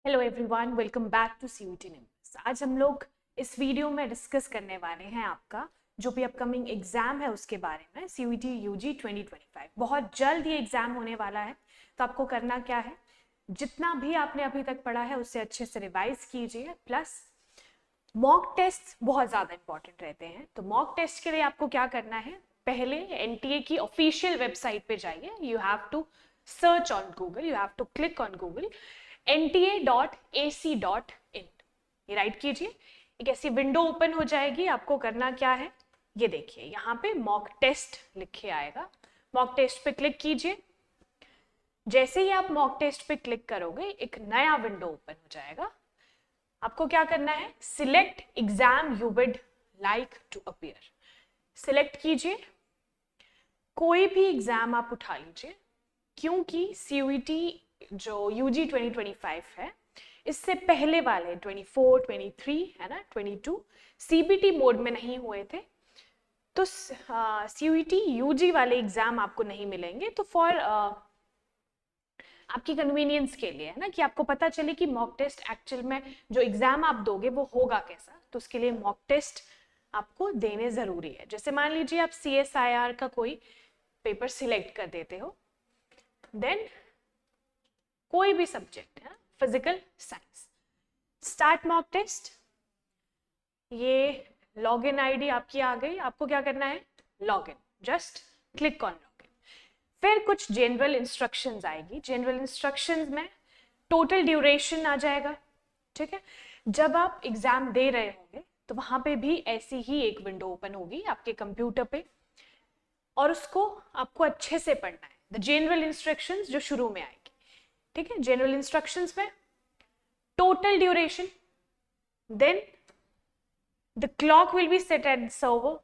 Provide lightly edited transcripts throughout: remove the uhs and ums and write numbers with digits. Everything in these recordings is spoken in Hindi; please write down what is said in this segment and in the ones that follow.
Hello everyone, welcome back to CUT Nimbus. आज हम लोग इस वीडियो में डिस्कस करने वाले हैं आपका जो भी अपकमिंग एग्जाम है उसके बारे में। सीयूटी यूजी 2025 बहुत जल्द ये एग्जाम होने वाला है। तो आपको करना क्या है, जितना भी आपने अभी तक पढ़ा है उससे अच्छे से रिवाइज कीजिए। प्लस मॉक टेस्ट बहुत ज़्यादा इंपॉर्टेंट रहते हैं। तो मॉक टेस्ट के लिए आपको क्या करना है, पहले एनटीए की ऑफिशियल वेबसाइट पे जाइए। You have to search on Google, you have to click on Google nta.ac.in, ये राइट कीजिए। एक ऐसी विंडो ओपन हो जाएगी। आपको करना क्या है, ये देखिए यहाँ पे मॉक टेस्ट लिखे आएगा। मॉक टेस्ट पे क्लिक कीजिए। जैसे ही आप मॉक टेस्ट पे क्लिक करोगे एक नया विंडो ओपन हो जाएगा। आपको क्या करना है, select exam you would like to appear, select कीजिए। कोई भी एग्जाम आप उठा लीजिए, क्योंकि सीयूईटी जो यूजी 2025 है इससे पहले वाले 24, 23 है ना, 22 सीबीटी मोड में नहीं हुए थे। तो सीयूईटी यूजी वाले एग्जाम आपको नहीं मिलेंगे। तो फॉर आपकी कन्वीनियंस के लिए है ना, कि आपको पता चले कि मॉक टेस्ट एक्चुअल में जो एग्जाम आप दोगे वो होगा कैसा, तो उसके लिए मॉक टेस्ट आपको देने जरूरी है। जैसे मान लीजिए आप CSIR का कोई पेपर सिलेक्ट कर देते हो, देन कोई भी सब्जेक्ट है, physical, science, start mock test. ये लॉगिन आईडी आपकी आ गई। आपको क्या करना है, login, just click on login. फिर कुछ जनरल इंस्ट्रक्शंस आएगी। जनरल इंस्ट्रक्शंस में टोटल ड्यूरेशन आ जाएगा, ठीक है। जब आप एग्जाम दे रहे होंगे तो वहां पे भी ऐसी ही एक विंडो ओपन होगी आपके कंप्यूटर पे, और उसको आपको अच्छे से पढ़ना है। द जनरल इंस्ट्रक्शंस जो शुरू में आएगी, ठीक है। जनरल इंस्ट्रक्शंस में total duration, then the clock will be set at server,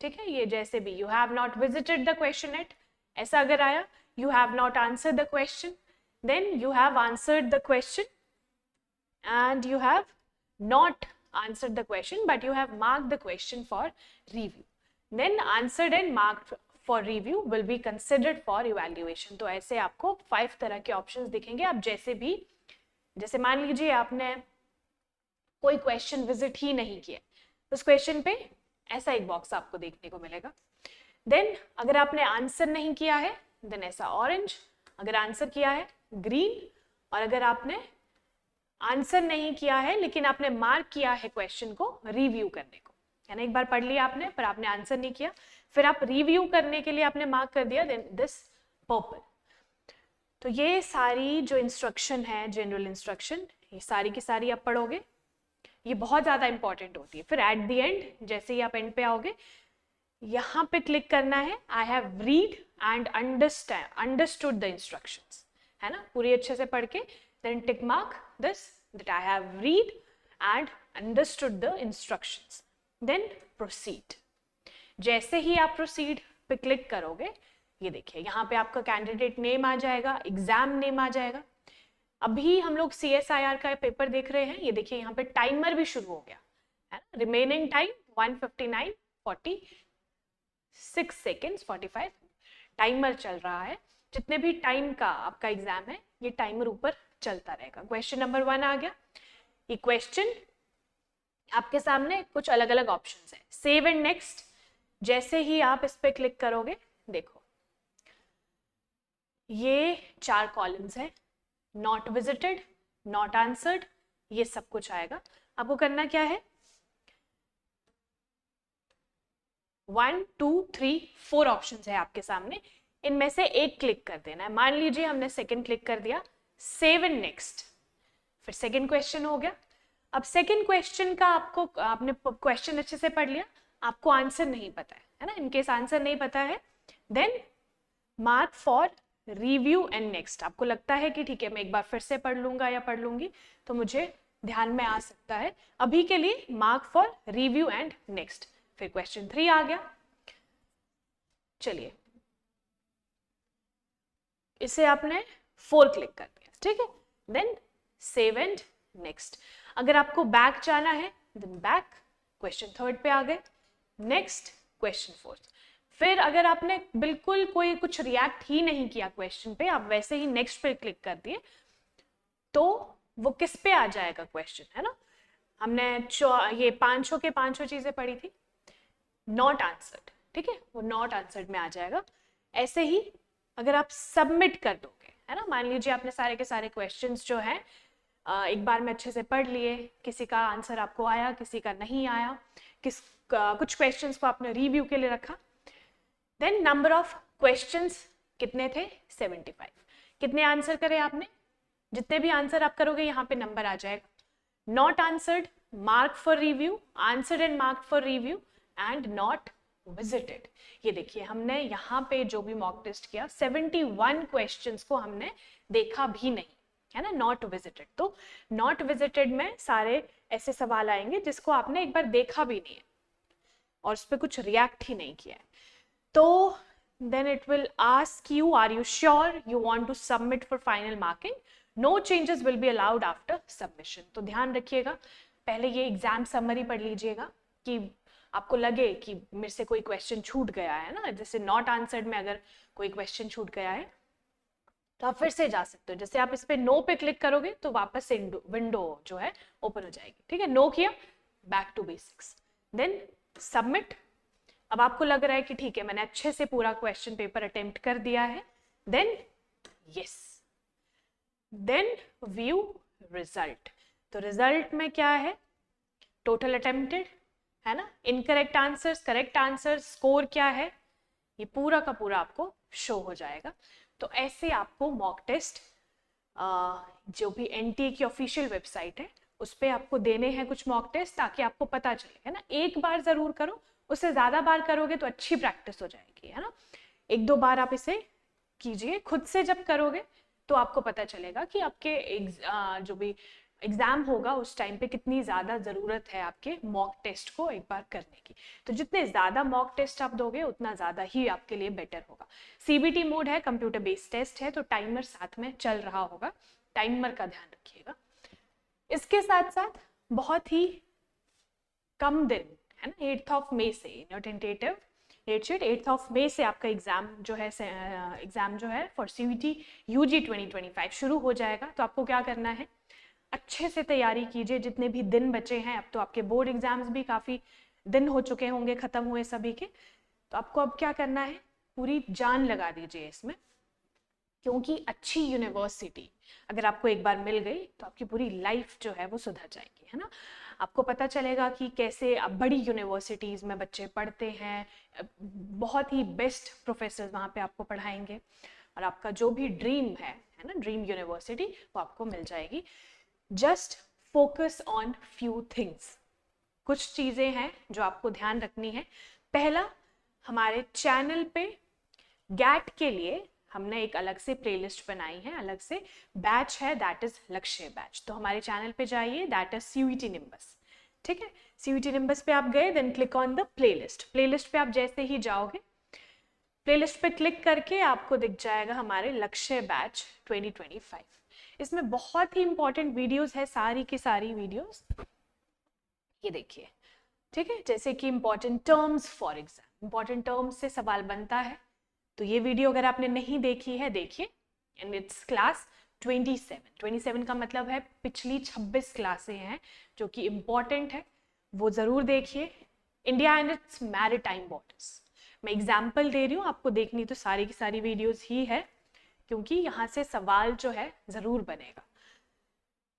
ठीक है। ये जैसे भी you have not visited the question at, ऐसा अगर आया, you have not answered the question, then you have answered the question and you have not answered the question but you have marked the question for review, then answered and marked for review will be considered for evaluation। तो ऐसे आपको 5 तरह के ऑप्शंस दिखेंगे। आप जैसे भी, जैसे मान लीजिए आपने कोई क्वेश्चन विजिट ही नहीं किया, उस क्वेश्चन पे ऐसा एक बॉक्स आपको देखने को मिलेगा। देन अगर आपने आंसर नहीं किया है देन ऐसा ऑरेंज, अगर आंसर किया है ग्रीन, और अगर आपने आंसर नहीं किया है लेकिन आपने मार्क किया है क्वेश्चन को रिव्यू करने को, यानी एक बार पढ़ लिया आपने पर आपने आंसर नहीं किया, फिर आप रिव्यू करने के लिए आपने मार्क कर दिया, देन दिस पर्पल। तो ये सारी जो इंस्ट्रक्शन है, जनरल इंस्ट्रक्शन, ये सारी की सारी आप पढ़ोगे। ये बहुत ज्यादा इंपॉर्टेंट होती है। फिर एट द एंड, जैसे ही आप एंड पे आओगे, यहाँ पे क्लिक करना है I have read and understood the instructions, है ना, पूरी अच्छे से पढ़ के then tick mark this that I have read and understood the instructions, then proceed। जैसे ही आप proceed पे क्लिक करोगे, ये देखिए यहाँ पे आपका कैंडिडेट नेम आ जाएगा, एग्जाम नेम आ जाएगा। अभी हम लोग CSIR का पेपर देख रहे हैं, ये देखिए यहाँ पे टाइमर भी शुरू हो गया है ना, रिमेनिंग टाइम 1:59:46 सेकेंड्स, 45 टाइमर चल रहा है। जितने भी टाइम का आपका एग्जाम है ये टाइमर ऊपर चलता रहेगा। क्वेश्चन नंबर 1 आ गया। ये क्वेश्चन आपके सामने कुछ अलग अलग ऑप्शंस है, सेव एंड नेक्स्ट। जैसे ही आप इस पे क्लिक करोगे, देखो ये 4 कॉलम्स है, नॉट विजिटेड, नॉट आंसर्ड, ये सब कुछ आएगा। आपको करना क्या है, 1, 2, 3, 4 ऑप्शंस है आपके सामने, इनमें से एक क्लिक कर देना है। मान लीजिए हमने सेकंड क्लिक कर दिया, सेव एंड नेक्स्ट, फिर सेकंड क्वेश्चन हो गया। अब सेकंड क्वेश्चन का आपने क्वेश्चन अच्छे से पढ़ लिया, आपको आंसर नहीं पता है ना, इनकेस आंसर नहीं पता है, then mark for review and next. आपको लगता है कि ठीक है मैं एक बार फिर से पढ़ लूंगा या पढ़ लूंगी तो मुझे ध्यान में आ सकता है, अभी के लिए mark for review and next. फिर क्वेश्चन 3 आ गया। चलिए इसे आपने 4 क्लिक कर दिया, ठीक है, देन सेव एंड नेक्स्ट। अगर आपको बैक जाना है देन बैक, क्वेश्चन 3 पे आ गए, नेक्स्ट क्वेश्चन 4। फिर अगर आपने बिल्कुल कोई कुछ रिएक्ट ही नहीं किया क्वेश्चन पे, आप वैसे ही नेक्स्ट पे क्लिक कर दिए, तो वो किस पे आ जाएगा क्वेश्चन, है ना। हमने ये 500 के 500 चीजें पढ़ी थी, नॉट आंसर्ड, ठीक है, वो नॉट आंसर्ड में आ जाएगा। ऐसे ही अगर आप सबमिट कर दोगे, है ना, मान लीजिए आपने सारे के सारे क्वेश्चंस जो हैं एक बार में अच्छे से पढ़ लिए, किसी का आंसर आपको आया, किसी का नहीं आया, कुछ क्वेश्चंस को आपने रिव्यू के लिए रखा, देन नंबर ऑफ क्वेश्चंस कितने थे, 75। कितने आंसर करे आपने, जितने भी आंसर आप करोगे यहाँ पे नंबर आ जाएगा। Not answered mark for review, answered and mark for review, and not visited. ये देखिए हमने यहाँ पे जो भी मॉक टेस्ट किया 71 क्वेश्चंस को हमने देखा भी नहीं, है ना, नॉट विजिटेड। तो नॉट विजिटेड में सारे ऐसे सवाल आएंगे जिसको आपने एक बार देखा भी नहीं है और उस पर कुछ रिएक्ट ही नहीं किया है। तो then it will ask you, are you sure you want to submit for final marking? No changes will be allowed after submission. तो ध्यान रखिएगा, पहले ये एग्जाम समरी पढ़ लीजिएगा कि आपको लगे कि मेरे से कोई क्वेश्चन छूट गया है ना, जैसे नॉट आंसर्ड में अगर कोई क्वेश्चन छूट गया है तो आप फिर से जा सकते हो। जैसे आप इस पे नो पे क्लिक करोगे तो वापस से विंडो जो है ओपन हो जाएगी, ठीक है। नो किया, back to basics, then submit. अब आपको लग रहा है कि ठीक है मैंने अच्छे से पूरा क्वेश्चन पेपर अटेम्प्ट कर दिया है, then yes, then view result. तो रिजल्ट में क्या है, टोटल अटेम्प्टेड, है ना, incorrect answers, correct answers, score क्या है, ये पूरा का पूरा आपको शो हो जाएगा। तो ऐसे आपको मॉक टेस्ट जो भी एनटीए की ऑफिशियल वेबसाइट है उस पर आपको देने हैं कुछ मॉक टेस्ट, ताकि आपको पता चले, है ना। एक बार जरूर करो, उससे ज्यादा बार करोगे तो अच्छी प्रैक्टिस हो जाएगी, है ना। एक दो बार आप इसे कीजिए, खुद से जब करोगे तो आपको पता चलेगा कि आपके जो भी एग्जाम होगा उस टाइम पे कितनी ज्यादा जरूरत है आपके मॉक टेस्ट को एक बार करने की। तो जितने ज्यादा मॉक टेस्ट आप दोगे उतना ज्यादा ही आपके लिए बेटर होगा। सीबीटी मोड है, कंप्यूटर बेस्ड टेस्ट है, तो टाइमर साथ में चल रहा होगा, टाइमर का ध्यान रखिएगा। इसके साथ साथ बहुत ही कम दिन, है ना, 8th ऑफ मई से in your tentative date sheet 8th of May से आपका एग्जाम जो है फॉर सीयूईटी यूजी 2025 शुरू हो जाएगा। तो आपको क्या करना है, अच्छे से तैयारी कीजिए, जितने भी दिन बचे हैं, अब तो आपके बोर्ड एग्जाम्स भी काफी दिन हो चुके होंगे खत्म हुए सभी के, तो आपको अब क्या करना है, पूरी जान लगा दीजिए इसमें, क्योंकि अच्छी यूनिवर्सिटी अगर आपको एक बार मिल गई तो आपकी पूरी लाइफ जो है वो सुधर जाएगी, है ना। आपको पता चलेगा कि कैसे अब बड़ी यूनिवर्सिटीज़ में बच्चे पढ़ते हैं, बहुत ही बेस्ट प्रोफेसर वहाँ पे आपको पढ़ाएंगे, और आपका जो भी ड्रीम है ना, ड्रीम यूनिवर्सिटी, वो आपको मिल जाएगी। Just focus on few things, कुछ चीज़ें हैं जो आपको ध्यान रखनी है। पहला, हमारे चैनल पे गैट के लिए हमने एक अलग से प्लेलिस्ट बनाई है, अलग से बैच है, दैट इज लक्ष्य बैच। तो हमारे चैनल पे जाइए, दैट इज सीयूईटी निम्बस, ठीक है। सीयूईटी निम्बस पे आप गए, then click on the playlist. Playlist पे आप जैसे ही जाओगे, प्लेलिस्ट पे क्लिक करके आपको दिख जाएगा हमारे लक्ष्य बैच 2025। इसमें बहुत ही इंपॉर्टेंट वीडियोस है, सारी की सारी वीडियोस, ये देखिए, ठीक है। जैसे कि important terms for exam, important terms से सवाल बनता है, तो ये वीडियो अगर आपने नहीं देखी है देखिए, एंड इट्स क्लास 27 का मतलब है पिछली 26 क्लासें हैं जो कि इंपॉर्टेंट है, वो जरूर देखिए। India and it's maritime borders, मैं एग्जाम्पल दे रही हूँ, आपको देखनी तो सारी की सारी वीडियोस ही है, क्योंकि यहाँ से सवाल जो है जरूर बनेगा।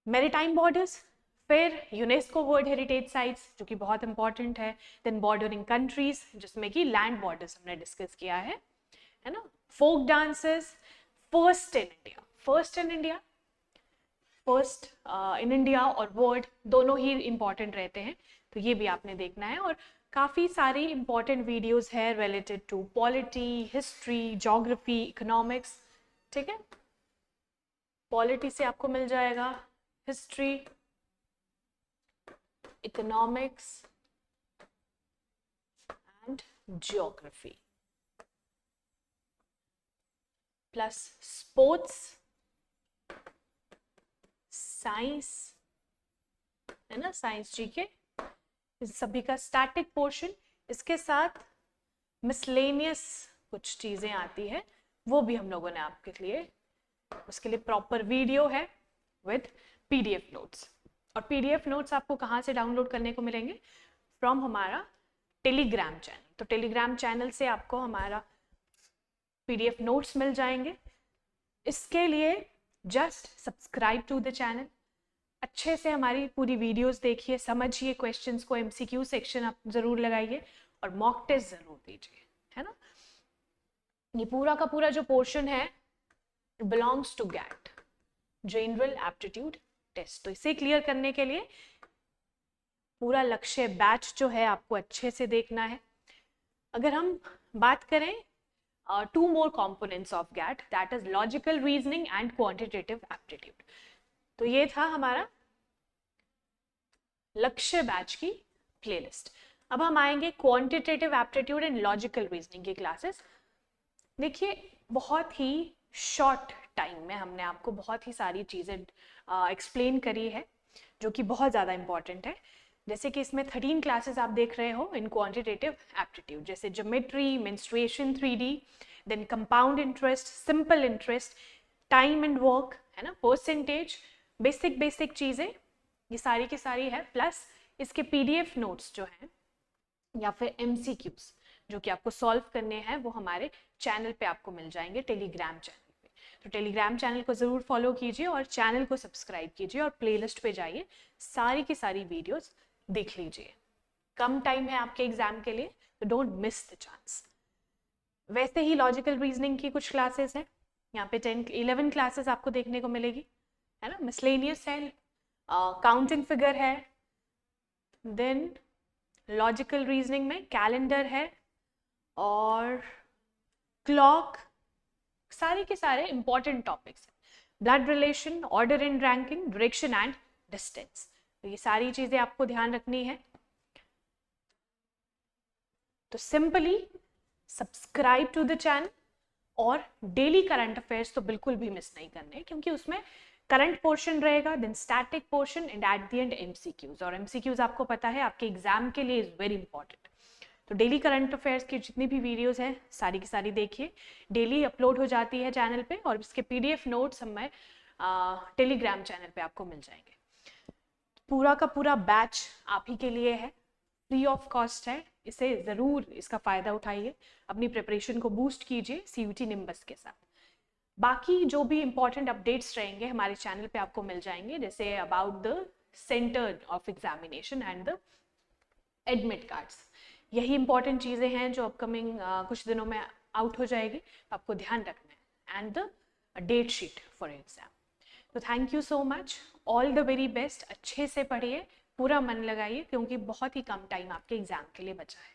मैरीटाइम बॉर्डर्स, फिर यूनेस्को वर्ल्ड हेरिटेज साइट्स जो कि बहुत इंपॉर्टेंट है, देन बॉर्डरिंग कंट्रीज जिसमें कि लैंड बॉर्डर्स हमने डिस्कस किया है ना। Folk dances, first in India और वर्ल्ड दोनों ही इंपॉर्टेंट रहते हैं, तो ये भी आपने देखना है। और काफ़ी सारी इंपॉर्टेंट वीडियोस है related to polity, history, geography, economics, ठीक है। पॉलिटी से आपको मिल जाएगा history, economics and geography, plus sports, science, है ना, साइंस जीके, इस सभी का स्टैटिक पोर्शन। इसके साथ मिसलेनियस कुछ चीजें आती है, वो भी हम लोगों ने आपके लिए, उसके लिए प्रॉपर वीडियो है, विद PDF नोट्स। और PDF नोट्स आपको कहाँ से डाउनलोड करने को मिलेंगे? फ्रॉम हमारा टेलीग्राम चैनल। तो टेलीग्राम चैनल से आपको हमारा PDF नोट्स मिल जाएंगे। इसके लिए just subscribe to the channel, अच्छे से हमारी पूरी वीडियोस देखिए, समझिए क्वेश्चंस को, MCQ सेक्शन आप जरूर लगाइए और मॉक टेस्ट जरूर दीजिए, है ना। ये पूरा का पूरा जो पोर्शन है belongs to GATE, general aptitude test. तो इसे क्लियर करने के लिए पूरा लक्ष्य बैच जो है आपको अच्छे से देखना है। अगर हम बात करें two more components of GATE, that is logical reasoning and quantitative aptitude. तो ये था हमारा लक्ष्य बैच की प्लेलिस्ट। अब हम आएंगे quantitative aptitude and logical reasoning की क्लासेस। देखिए बहुत ही शॉर्ट टाइम में हमने आपको बहुत ही सारी चीज़ें एक्सप्लेन करी है जो कि बहुत ज़्यादा इंपॉर्टेंट है। जैसे कि इसमें 13 क्लासेस आप देख रहे हो इन क्वांटिटेटिव एप्टीट्यूड, जैसे geometry, mensuration 3D, then compound interest, simple interest, time and work, है ना, परसेंटेज, बेसिक चीज़ें, ये सारी की सारी है। प्लस इसके PDF नोट्स जो हैं या फिर MCQs जो कि आपको सॉल्व करने हैं वो हमारे चैनल पे आपको मिल जाएंगे, टेलीग्राम चैनल पे। तो टेलीग्राम चैनल को ज़रूर फॉलो कीजिए और चैनल को सब्सक्राइब कीजिए और प्लेलिस्ट पे जाइए, सारी की सारी वीडियोस देख लीजिए। कम टाइम है आपके एग्जाम के लिए, तो डोंट मिस द चांस। वैसे ही लॉजिकल रीजनिंग की कुछ क्लासेस हैं, यहाँ पे 11 क्लासेस आपको देखने को मिलेगी, है ना। मिसलेनियस है, काउंटिंग फिगर है, देन लॉजिकल रीजनिंग में कैलेंडर है और क्लॉक, सारे के सारे इंपॉर्टेंट टॉपिक्स हैं। Blood relation, order and ranking, direction and distance, तो ये सारी चीजें आपको ध्यान रखनी है। तो simply subscribe to the channel और डेली करंट अफेयर्स तो बिल्कुल भी मिस नहीं करने, क्योंकि उसमें करंट पोर्शन रहेगा, then static portion and at the end MCQs। और MCQs आपको पता है आपके एग्जाम के लिए इज वेरी इंपॉर्टेंट। तो डेली करंट अफेयर्स की जितनी भी वीडियोस हैं सारी की सारी देखिए, डेली अपलोड हो जाती है चैनल पे, और इसके PDF नोट्स हमें टेलीग्राम चैनल पे आपको मिल जाएंगे। पूरा का पूरा बैच आप ही के लिए है, फ्री ऑफ कॉस्ट है, इसे ज़रूर इसका फ़ायदा उठाइए, अपनी प्रिपरेशन को बूस्ट कीजिए CUT निम्बस के साथ। बाकी जो भी इंपॉर्टेंट अपडेट्स रहेंगे हमारे चैनल पे आपको मिल जाएंगे, जैसे about the centre of examination and the admit cards. यही इंपॉर्टेंट चीज़ें हैं जो अपकमिंग कुछ दिनों में आउट हो जाएगी, आपको ध्यान रखना है, and the date sheet for exam. तो thank you so much, all the very best. अच्छे से पढ़िए, पूरा मन लगाइए, क्योंकि बहुत ही कम टाइम आपके एग्जाम के लिए बचा है।